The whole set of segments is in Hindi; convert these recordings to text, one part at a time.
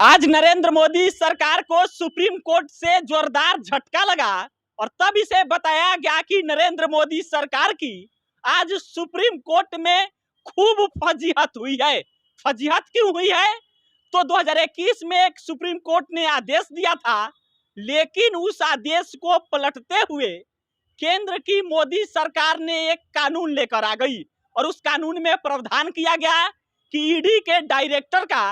आज नरेंद्र मोदी सरकार को सुप्रीम कोर्ट से जोरदार झटका लगा और तब इसे बताया गया कि नरेंद्र मोदी सरकार की आज सुप्रीम कोर्ट में खूब फजीहत हुई है। फजीहत क्यों हुई है? तो 2021 में एक सुप्रीम कोर्ट ने आदेश दिया था, लेकिन उस आदेश को पलटते हुए केंद्र की मोदी सरकार ने एक कानून लेकर आ गई और उस कानून में प्रावधान किया गया कि ईडी के डायरेक्टर का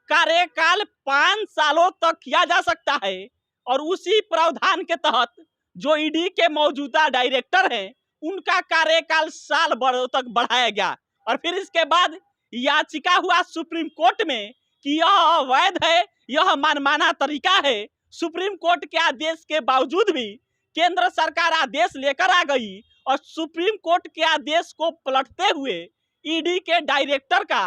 कार्यकाल 5 सालों तक किया जा सकता है। और उसी प्रावधान के तहत जो ईडी के मौजूदा डायरेक्टर हैं उनका कार्यकाल साल भर तक बढ़ाया गया। और फिर इसके बाद याचिका हुआ सुप्रीम कोर्ट में कि यह अवैध है, यह मनमाना तरीका है। सुप्रीम कोर्ट के आदेश के बावजूद भी केंद्र सरकार आदेश लेकर आ गई और सुप्रीम कोर्ट के आदेश को पलटते हुए ईडी के डायरेक्टर का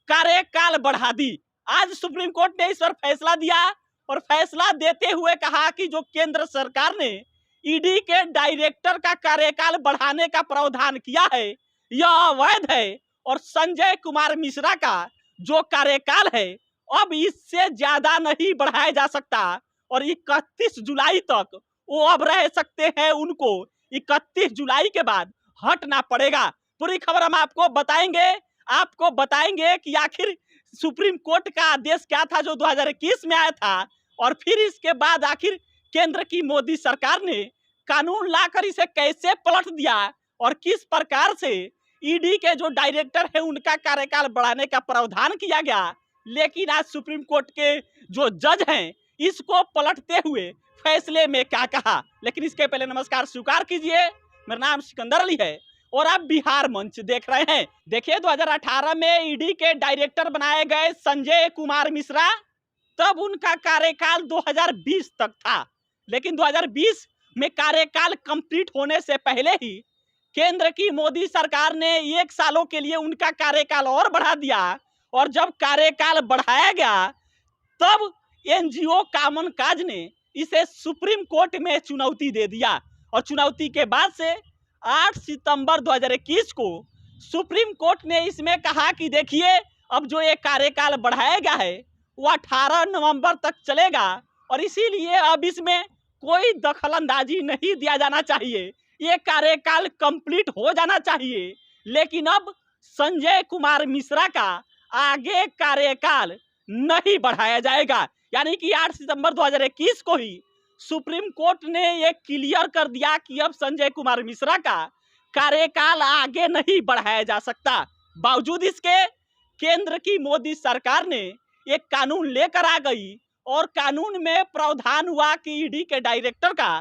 कार्यकाल बढ़ा दी। आज सुप्रीम कोर्ट ने इस पर फैसला दिया और फैसला देते हुए कहा कि जो केंद्र सरकार ने ईडी के डायरेक्टर का कार्यकाल बढ़ाने का प्रावधान किया है यह अवैध है और संजय कुमार मिश्रा का जो कार्यकाल है अब इससे ज्यादा नहीं बढ़ाया जा सकता और 31 जुलाई तक वो अब रह सकते हैं। उनको 31 जुलाई के बाद हटना पड़ेगा। पूरी खबर हम आपको बताएंगे कि आखिर सुप्रीम कोर्ट का आदेश क्या था जो 2021 में आया था और फिर इसके बाद आखिर केंद्र की मोदी सरकार ने कानून लाकर इसे कैसे पलट दिया और किस प्रकार से ईडी के जो डायरेक्टर है उनका कार्यकाल बढ़ाने का प्रावधान किया गया। लेकिन आज सुप्रीम कोर्ट के जो जज हैं इसको पलटते हुए फैसले में क्या कहा। लेकिन इसके पहले नमस्कार स्वीकार कीजिए, मेरा नाम सिकंदर अली है और आप बिहार मंच देख रहे हैं। देखिए 2018 में ईडी के डायरेक्टर बनाए गए संजय कुमार मिश्रा, तब उनका कार्यकाल 2020 तक था। लेकिन 2020 में कार्यकाल कंप्लीट होने से पहले ही केंद्र की मोदी सरकार ने 1 सालों के लिए उनका कार्यकाल और बढ़ा दिया और जब कार्यकाल बढ़ाया गया तब एनजीओ कामन काज ने इसे सुप्रीम कोर्ट में चुनौती दे दिया और चुनौती के बाद से 8 सितंबर 2021 को सुप्रीम कोर्ट ने इसमें कहा कि देखिए अब जो ये कार्यकाल बढ़ाया गया है वो 18 नवंबर तक चलेगा और इसीलिए अब इसमें कोई दखलंदाजी नहीं दिया जाना चाहिए, ये कार्यकाल कंप्लीट हो जाना चाहिए। लेकिन अब संजय कुमार मिश्रा का आगे कार्यकाल नहीं बढ़ाया जाएगा। यानी कि 8 सितंबर 2021 को ही सुप्रीम कोर्ट ने ये क्लियर कर दिया कि अब संजय कुमार मिश्रा का कार्यकाल आगे नहीं बढ़ाया जा सकता। बावजूद इसके केंद्र की मोदी सरकार ने एक कानून लेकर आ गई और कानून में प्रावधान हुआ कि ईडी के डायरेक्टर का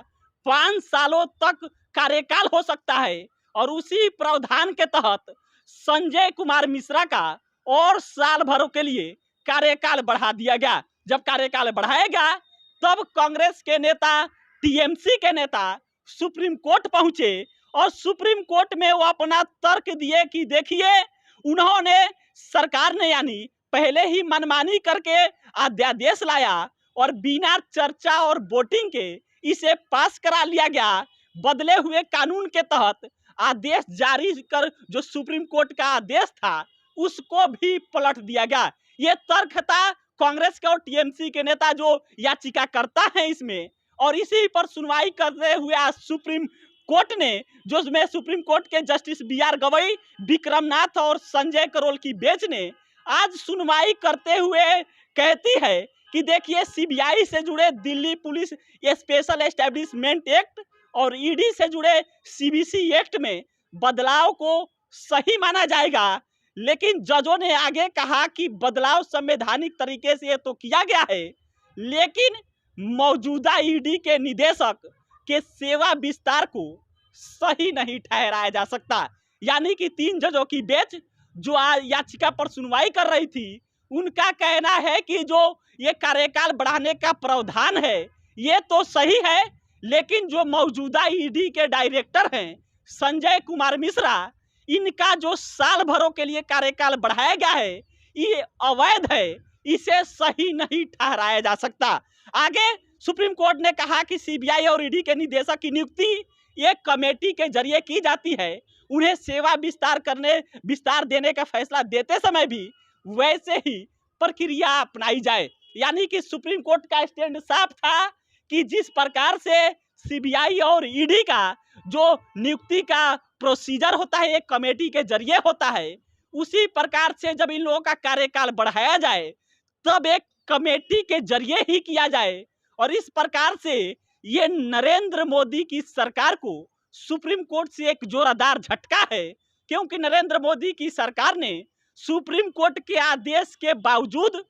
5 सालों तक कार्यकाल हो सकता है और उसी प्रावधान के तहत संजय कुमार मिश्रा का और साल भरों के लिए कार्यकाल बढ़ा दिया गया। जब कार्यकाल बढ़ाया गया तब कांग्रेस के नेता, टीएमसी के नेता सुप्रीम कोर्ट पहुंचे और सुप्रीम कोर्ट में वो अपना तर्क दिए कि देखिए उन्होंने सरकार ने यानी पहले ही मनमानी करके अध्यादेश लाया और बिना चर्चा और वोटिंग के इसे पास करा लिया गया। बदले हुए कानून के तहत आदेश जारी कर जो सुप्रीम कोर्ट का आदेश था उसको भी पलट दिया गया। ये तर्क था कांग्रेस के और टीएमसी के नेता जो याचिका करता है इसमें, और इसी पर सुनवाई करते हुए आज सुप्रीम कोर्ट ने जो में सुप्रीम कोर्ट के जस्टिस बीआर गवई, विक्रमनाथ और संजय करोल की बेंच ने आज सुनवाई करते हुए कहती है कि देखिए सीबीआई से जुड़े Delhi police special establishment act और ईडी से जुड़े सीबीसी एक्ट में बदलाव को सही माना जाएगा। लेकिन जजों ने आगे कहा कि बदलाव संवैधानिक तरीके से तो किया गया है, लेकिन मौजूदा ईडी के निदेशक के सेवा विस्तार को सही नहीं ठहराया जा सकता। यानी कि 3 जजों की बेंच जो याचिका पर सुनवाई कर रही थी उनका कहना है कि जो ये कार्यकाल बढ़ाने का प्रावधान है ये तो सही है, लेकिन जो मौजूदा ईडी के डायरेक्टर हैं संजय कुमार मिश्रा, इनका जो साल भरों के लिए कार्यकाल बढ़ाया गया है ये अवैध है, इसे सही नहीं ठहराया जा सकता। आगे सुप्रीम कोर्ट ने कहा कि सीबीआई और ईडी के निदेशक की नियुक्ति एक कमेटी के जरिए की जाती है, उन्हें सेवा विस्तार देने का फैसला देते समय भी वैसे ही प्रक्रिया अपनाई जाए। यानी कि सुप्रीम कोर्ट का स्टैंड साफ था कि जिस प्रकार से सीबीआई और ईडी का जो नियुक्ति का प्रोसीजर होता है एक कमेटी के जरिए होता है, उसी प्रकार से जब इन लोगों का कार्यकाल बढ़ाया जाए तब एक कमेटी के जरिए ही किया जाए। और इस प्रकार से ये नरेंद्र मोदी की सरकार को सुप्रीम कोर्ट से एक जोरदार झटका है, क्योंकि नरेंद्र मोदी की सरकार ने सुप्रीम कोर्ट के आदेश के बावजूद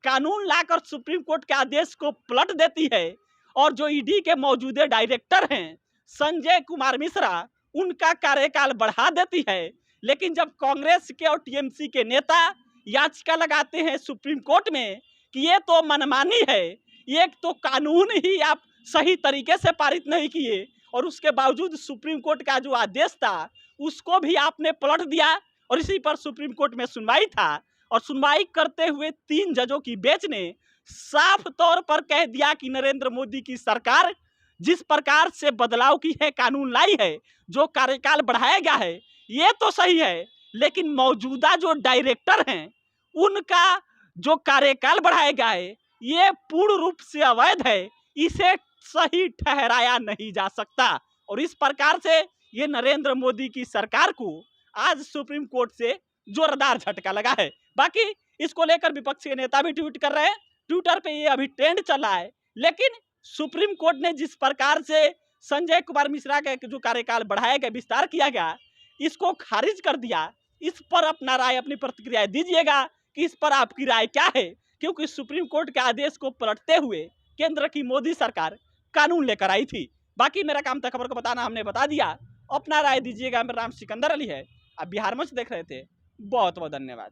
कानून लाकर सुप्रीम कोर्ट के आदेश को पलट देती है। और जो ईडी के मौजूदा डायरेक्टर हैं संजय कुमार मिश्रा, उनका कार्यकाल बढ़ा देती है। लेकिन जब कांग्रेस के और टीएमसी के नेता याचिका लगाते हैं सुप्रीम कोर्ट में कि ये तो मनमानी है, एक तो कानून ही आप सही तरीके से पारित नहीं किए और उसके बावजूद सुप्रीम कोर्ट का जो आदेश था उसको भी आपने पलट दिया, और इसी पर सुप्रीम कोर्ट में सुनवाई था। और सुनवाई करते हुए 3 जजों की बेंच ने साफ तौर पर कह दिया कि नरेंद्र मोदी की सरकार जिस प्रकार से बदलाव की है, कानून लाई है, जो कार्यकाल बढ़ाया गया है, ये तो सही है, लेकिन मौजूदा जो डायरेक्टर हैं उनका जो कार्यकाल बढ़ाया गया है ये पूर्ण रूप से अवैध है, इसे सही ठहराया नहीं जा सकता। और इस प्रकार से ये नरेंद्र मोदी की सरकार को आज सुप्रीम कोर्ट से जोरदार झटका लगा है। बाकी इसको लेकर विपक्ष के नेता भी ट्वीट कर रहे हैं, ट्विटर पे ये अभी ट्रेंड चल रहा है। लेकिन सुप्रीम कोर्ट ने जिस प्रकार से संजय कुमार मिश्रा का जो कार्यकाल बढ़ाया गया, विस्तार किया गया, इसको खारिज कर दिया। इस पर अपना राय, अपनी प्रतिक्रिया दीजिएगा कि इस पर आपकी राय क्या है, क्योंकि सुप्रीम कोर्ट के आदेश को पलटते हुए केंद्र की मोदी सरकार कानून लेकर आई थी। बाकी मेरा काम था खबर को बताना, हमने बता दिया। अपना राय दीजिएगा। मेरा नाम सिकंदर अली है, आप बिहार मंच देख रहे थे। बहुत बहुत धन्यवाद।